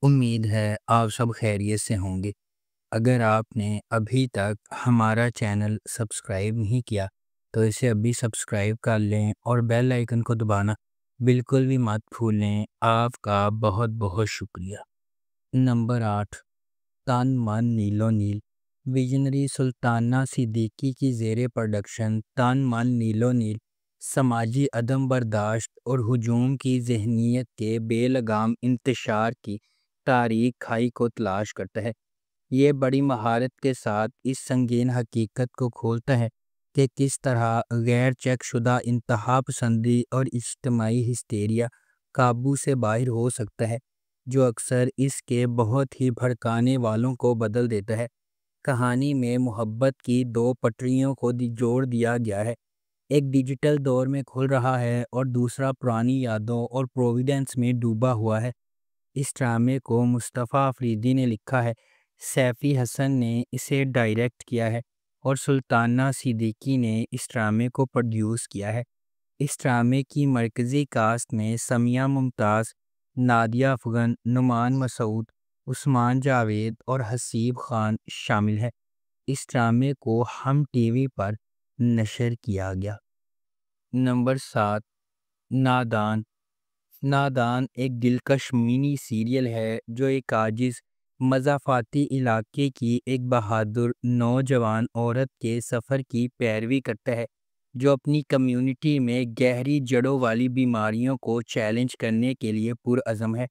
امید ہے آپ سب خیریت سے ہوں گے۔ اگر آپ نے ابھی تک ہمارا چینل سبسکرائب نہیں کیا تو اسے ابھی سبسکرائب کر لیں اور بیل آئیکن کو دبانا بالکل بھی مت بھولیں۔ آپ کا بہت بہت شکریہ۔ نمبر 8، تن من نیلو نیل۔ ویژنری سلطانہ صدیقی کی زیر پروڈکشن تن من نیلو نیل سماجی عدم برداشت اور ہجوم کی ذہنیت کے بے لگام انتشار کی تاریک کھائی کو تلاش کرتا ہے۔ یہ بڑی مہارت کے ساتھ اس سنگین حقیقت کو کھولتا ہے کہ کس طرح غیر چیک شدہ انتہا پسندی اور اجتماعی ہسٹیریا قابو سے باہر ہو سکتا ہے، جو اکثر اس کے بہت ہی بھڑکانے والوں کو بدل دیتا ہے۔ کہانی میں محبت کی دو پٹریوں کو جوڑ دیا گیا ہے، ایک ڈیجیٹل دور میں کھل رہا ہے اور دوسرا پرانی یادوں اور پروویڈنس میں ڈوبا ہوا ہے۔ اس ڈرامے کو مصطفیٰ افریدی نے لکھا ہے، سیفی حسن نے اسے ڈائریکٹ کیا ہے اور سلطانہ صدیقی نے اس ڈرامے کو پروڈیوس کیا ہے۔ اس ڈرامے کی مرکزی کاسٹ میں سمیہ ممتاز، نادیہ افغن، نعمان مسعود، عثمان جاوید اور حسیب خان شامل ہیں۔ اس ڈرامے کو ہم ٹی وی پر نشر کیا گیا۔ نمبر 7، نادان۔ نادان ایک دلکش منی سیریل ہے جو ایک عاجز مضافاتی علاقے کی ایک بہادر نوجوان عورت کے سفر کی پیروی کرتا ہے، جو اپنی کمیونٹی میں گہری جڑوں والی بیماریوں کو چیلنج کرنے کے لیے پرعزم ہے۔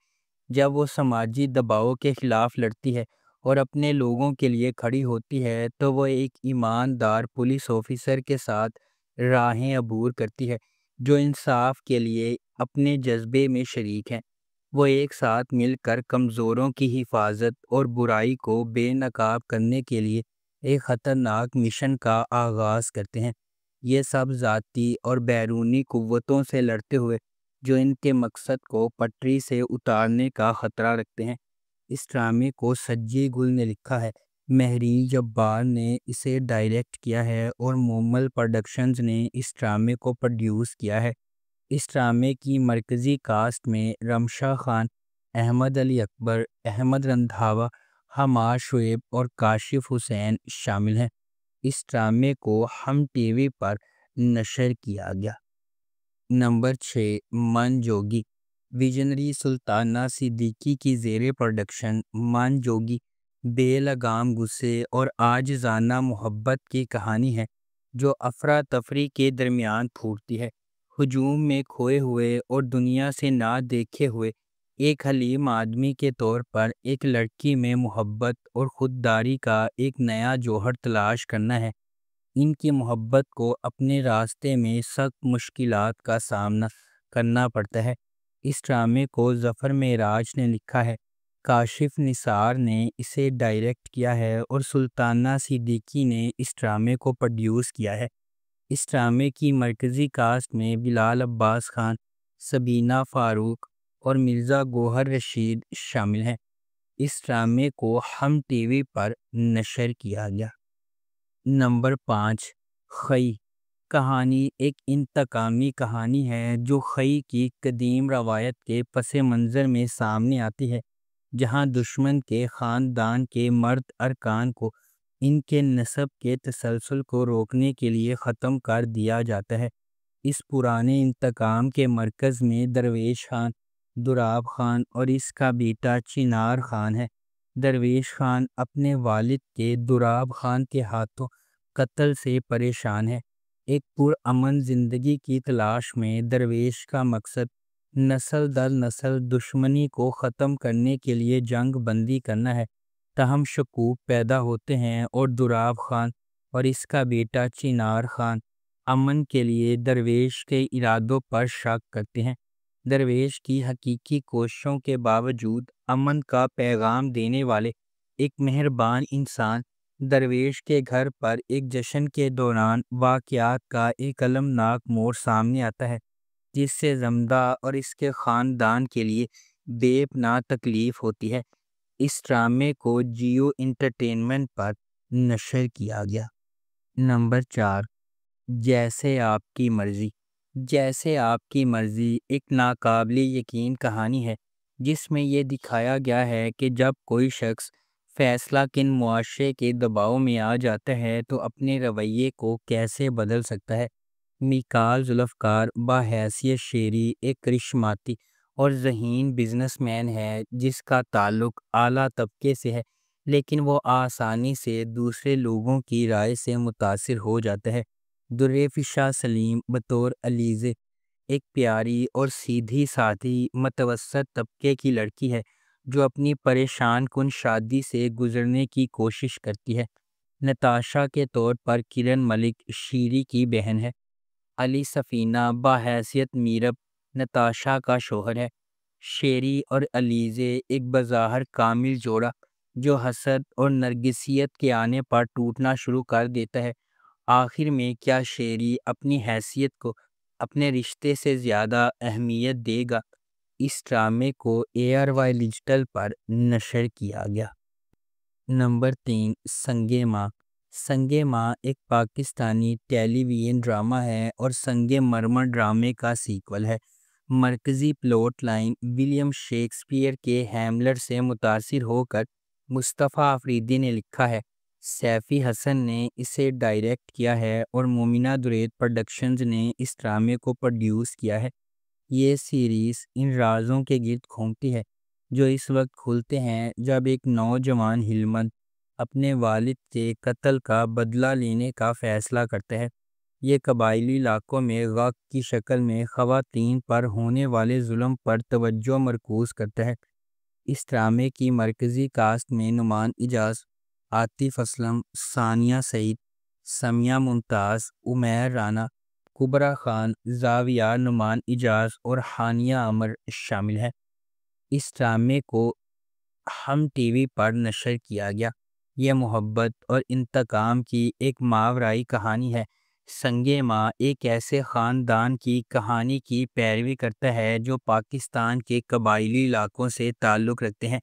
جب وہ سماجی دباؤ کے خلاف لڑتی ہے اور اپنے لوگوں کے لیے کھڑی ہوتی ہے تو وہ ایک ایماندار پولیس آفیسر کے ساتھ راہیں عبور کرتی ہے جو انصاف کے لیے اپنے جذبے میں شریک ہیں۔ وہ ایک ساتھ مل کر کمزوروں کی حفاظت اور برائی کو بے نقاب کرنے کے لیے ایک خطرناک مشن کا آغاز کرتے ہیں۔ یہ سب ذاتی اور بیرونی قوتوں سے لڑتے ہوئے جو ان کے مقصد کو پٹری سے اتارنے کا خطرہ رکھتے ہیں۔ اس ڈرامے کو سجی گل نے لکھا ہے، مہرین جبار نے اسے ڈائریکٹ کیا ہے اور مومل پروڈکشنز نے اس ڈرامے کو پروڈیوس کیا ہے۔ اس ڈرامے کی مرکزی کاسٹ میں رمشا خان، احمد علی اکبر، احمد رندھاوا، حماد شعیب اور کاشف حسین شامل ہیں۔ اس ڈرامے کو ہم ٹی وی پر نشر کیا گیا۔ نمبر 6، من جوگی۔ ویژنری سلطانہ صدیقی کی زیر پروڈکشن من جوگی بے لگام غصے اور عاجزانہ محبت کی کہانی ہے جو افراتفری کے درمیان پھوٹتی ہے۔ ہجوم میں کھوئے ہوئے اور دنیا سے نہ دیکھے ہوئے ایک حلیم آدمی کے طور پر ایک لڑکی میں محبت اور خودداری کا ایک نیا جوہر تلاش کرنا ہے۔ ان کی محبت کو اپنے راستے میں سخت مشکلات کا سامنا کرنا پڑتا ہے۔ اس ڈرامے کو ظفر معراج نے لکھا ہے، کاشف نثار نے اسے ڈائریکٹ کیا ہے اور سلطانہ صدیقی نے اس ڈرامے کو پروڈیوس کیا ہے۔ اس ڈرامے کی مرکزی کاسٹ میں بلال عباس خان، سبینہ فاروق اور مرزا گوہر رشید شامل ہیں۔ اس ڈرامے کو ہم ٹی وی پر نشر کیا گیا۔ نمبر 5، خئی۔ کہانی ایک انتقامی کہانی ہے جو خئی کی قدیم روایت کے پس منظر میں سامنے آتی ہے، جہاں دشمن کے خاندان کے مرد ارکان کو ان کے نسب کے تسلسل کو روکنے کے لیے ختم کر دیا جاتا ہے۔ اس پرانے انتقام کے مرکز میں درویش خان، دراب خان اور اس کا بیٹا چنار خان ہے۔ درویش خان اپنے والد کے دراب خان کے ہاتھوں قتل سے پریشان ہے۔ ایک پرامن زندگی کی تلاش میں درویش کا مقصد نسل در نسل دشمنی کو ختم کرنے کے لیے جنگ بندی کرنا ہے۔ تاہم شکوک پیدا ہوتے ہیں اور دراب خان اور اس کا بیٹا چنار خان امن کے لیے درویش کے ارادوں پر شک کرتے ہیں۔ درویش کی حقیقی کوششوں کے باوجود امن کا پیغام دینے والے ایک مہربان انسان درویش کے گھر پر ایک جشن کے دوران واقعات کا ایک المناک موڑ سامنے آتا ہے، جس سے زمدہ اور اس کے خاندان کے لیے بے پناہ تکلیف ہوتی ہے۔ اس ڈرامے کو جیو انٹرٹینمنٹ پر نشر کیا گیا۔ نمبر 4، جیسے آپ کی مرضی۔ جیسے آپ کی مرضی ایک ناقابل یقین کہانی ہے جس میں یہ دکھایا گیا ہے کہ جب کوئی شخص فیصلہ کن معاشرے کے دباؤ میں آ جاتا ہے تو اپنے رویے کو کیسے بدل سکتا ہے۔ میکال ذوالفقار بحیثیت شیری ایک کرشماتی اور ذہین بزنس مین ہے جس کا تعلق اعلیٰ طبقے سے ہے، لیکن وہ آسانی سے دوسرے لوگوں کی رائے سے متاثر ہو جاتا ہے۔ درفشا سلیم بطور علیزے ایک پیاری اور سیدھی سادھی متوسط طبقے کی لڑکی ہے جو اپنی پریشان کن شادی سے گزرنے کی کوشش کرتی ہے۔ نتاشا کے طور پر کرن ملک شیری کی بہن ہے۔ علی سفینہ بحیثیت میرب نتاشا کا شوہر ہے۔ شیری اور علیزے ایک بظاہر کامل جوڑا جو حسد اور نرگسیت کے آنے پر ٹوٹنا شروع کر دیتا ہے۔ آخر میں کیا شیری اپنی حیثیت کو اپنے رشتے سے زیادہ اہمیت دے گا؟ اس ڈرامے کو ARY ڈیجیٹل پر نشر کیا گیا۔ نمبر 3، سنگے ماں۔ سنگے ماں ایک پاکستانی ٹیلی ویژن ڈرامہ ہے اور سنگے مرمر ڈرامے کا سیکول ہے۔ مرکزی پلاٹ لائن ولیم شیکسپیئر کے ہیملٹ سے متاثر ہو کر مصطفیٰ افریدی نے لکھا ہے۔ سیفی حسن نے اسے ڈائریکٹ کیا ہے اور مومنہ درید پروڈکشنز نے اس ڈرامے کو پروڈیوس کیا ہے۔ یہ سیریز ان رازوں کے گرد گھومتی ہے جو اس وقت کھلتے ہیں جب ایک نوجوان ہلمند اپنے والد کے قتل کا بدلہ لینے کا فیصلہ کرتا ہے۔ یہ قبائلی علاقوں میں غق کی شکل میں خواتین پر ہونے والے ظلم پر توجہ مرکوز کرتا ہے۔ اس ڈرامے کی مرکزی کاسٹ میں نعمان اجاز، عاطف اسلم، ثانیہ سعید، سمیہ ممتاز، عمیر رانا، کبرا خان، زاویہ نعمان اجاز اور ہانیہ عمر شامل ہیں۔ اس ڈرامے کو ہم ٹی وی پر نشر کیا گیا۔ یہ محبت اور انتقام کی ایک ماورائی کہانی ہے۔ سنگے ماں ایک ایسے خاندان کی کہانی کی پیروی کرتا ہے جو پاکستان کے قبائلی علاقوں سے تعلق رکھتے ہیں۔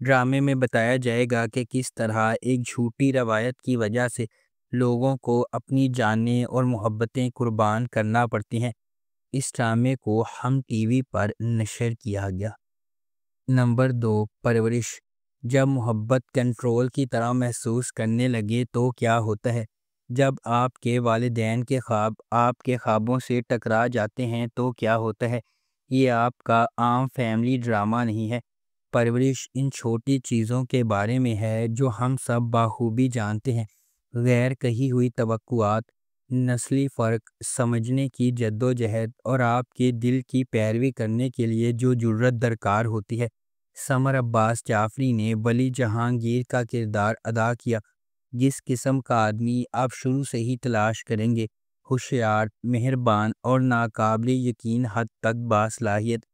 ڈرامے میں بتایا جائے گا کہ کس طرح ایک جھوٹی روایت کی وجہ سے لوگوں کو اپنی جانیں اور محبتیں قربان کرنا پڑتی ہیں۔ اس ڈرامے کو ہم ٹی وی پر نشر کیا گیا۔ نمبر 2، پرورش۔ جب محبت کنٹرول کی طرح محسوس کرنے لگے تو کیا ہوتا ہے؟ جب آپ کے والدین کے خواب آپ کے خوابوں سے ٹکرا جاتے ہیں تو کیا ہوتا ہے؟ یہ آپ کا عام فیملی ڈرامہ نہیں ہے۔ پرورش ان چھوٹی چیزوں کے بارے میں ہے جو ہم سب بخوبی جانتے ہیں۔ غیر کہی ہوئی توقعات، نسلی فرق سمجھنے کی جدوجہد اور آپ کے دل کی پیروی کرنے کے لیے جو جرأت درکار ہوتی ہے۔ سمر عباس جعفری نے ولی جہانگیر کا کردار ادا کیا۔ جس قسم کا آدمی آپ شروع سے ہی تلاش کریں گے، ہوشیار، مہربان اور ناقابل یقین حد تک باصلاحیت۔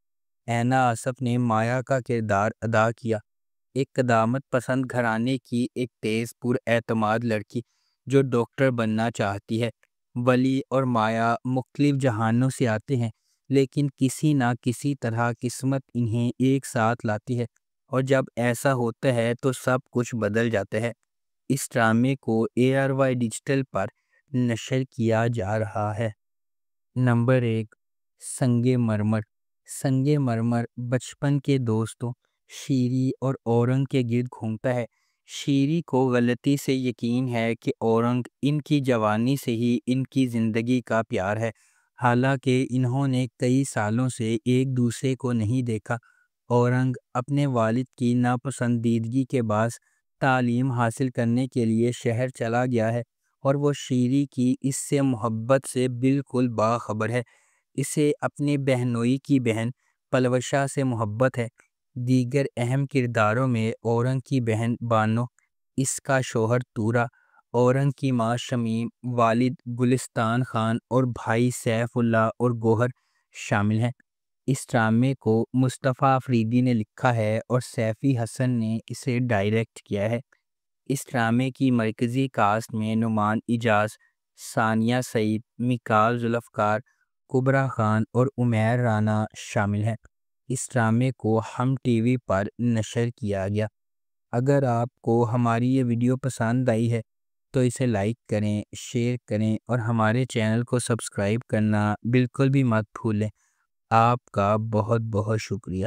اینا آصف نے مایا کا کردار ادا کیا، ایک قدامت پسند گھرانے کی ایک تیز پر اعتماد لڑکی جو ڈاکٹر بننا چاہتی ہے۔ ولی اور مایا مختلف جہانوں سے آتے ہیں لیکن کسی نہ کسی طرح قسمت انہیں ایک ساتھ لاتی ہے، اور جب ایسا ہوتا ہے تو سب کچھ بدل جاتا ہے۔ اس ڈرامے کو ARY ڈیجیٹل پر نشر کیا جا رہا ہے۔ نمبر 1، سنگے مرمر۔ سنگے مرمر بچپن کے دوستوں شیری اور اورنگ کے گرد گھومتا ہے۔ شیری کو غلطی سے یقین ہے کہ اورنگ ان کی جوانی سے ہی ان کی زندگی کا پیار ہے، حالانکہ انہوں نے کئی سالوں سے ایک دوسرے کو نہیں دیکھا۔ اورنگ اپنے والد کی ناپسندیدگی کے باعث تعلیم حاصل کرنے کے لیے شہر چلا گیا ہے اور وہ شیری کی اس سے محبت سے بالکل باخبر ہے۔ اسے اپنے بہنوئی کی بہن پلوشا سے محبت ہے۔ دیگر اہم کرداروں میں اورنگ کی بہن بانو، اس کا شوہر تورا، اورنگ کی ماں شمیم، والد گلستان خان اور بھائی سیف اللہ اور گوہر شامل ہیں۔ اس ڈرامے کو مصطفیٰ افریدی نے لکھا ہے اور سیفی حسن نے اسے ڈائریکٹ کیا ہے۔ اس ڈرامے کی مرکزی کاسٹ میں نعمان اجاز، ثانیہ سعید، میکال ذوالفقار، کبرا خان اور عمیر رانا شامل ہیں۔ اس ڈرامے کو ہم ٹی وی پر نشر کیا گیا۔ اگر آپ کو ہماری یہ ویڈیو پسند آئی ہے تو اسے لائک کریں، شیئر کریں اور ہمارے چینل کو سبسکرائب کرنا بالکل بھی مت بھولیں۔ آپ کا بہت بہت شکریہ۔